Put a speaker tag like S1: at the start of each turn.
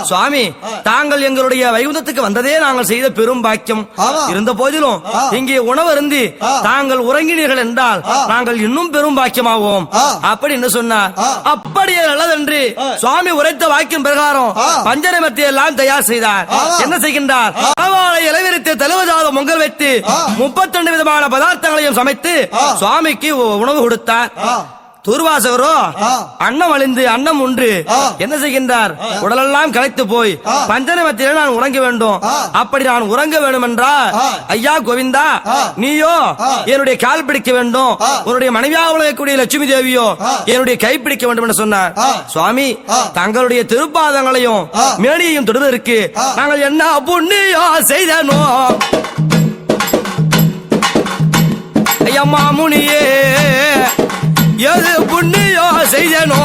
S1: சுவாமி தாங்கள் எங்களுடைய வைகுந்தத்துக்கு வந்ததே நாங்கள் செய்த பெரும் பாக்கியம். இருந்த போதிலும் இங்கே உணவு அருந்தி தாங்கள் உறங்கினீர்கள் என்றால் நாங்கள் இன்னும் பெரும் பாக்கியமாவோம் அப்படி என்று சொன்னார். அப்படியே நல்லதென்று சுவாமி உரைத்த வாக்கியம் பிரகாரம் பஞ்சநமத்தை எல்லாம் தயார் செய்தார். என்ன செய்கின்றார்? இளவிரித்து தெலுவதாத பொங்கல் வைத்து 32 விதமான பதார்த்தங்களையும் சமைத்து சுவாமிக்கு உணவு கொடுத்தார். தூர்வாசகரோ அன்னம் அழிந்து அன்னம் உண்டு என்ன செய்கின்றார்? உடலெல்லாம் களைத்து போய் பஞ்சநமத்திலே நான் உறங்க வேண்டும். அப்படி நான் உறங்க வேண்டும் என்றால் ஐயா கோவிந்தா நீயோ என்னுடைய கால் பிடிக்க வேண்டும், உன்னுடைய மனைவியாக உலகக்கூடிய லட்சுமி தேவியோ என்னுடைய கை பிடிக்க வேண்டும் என்று சொன்னார். சுவாமி தங்களுடைய திருப்பாதங்களையும் மேனியையும் தொடுவதற்கு நாங்கள் என்ன புண்ணியோ செய்தனோ ஐயம்மா முனியே எது புண்ணியோ செய்தனோ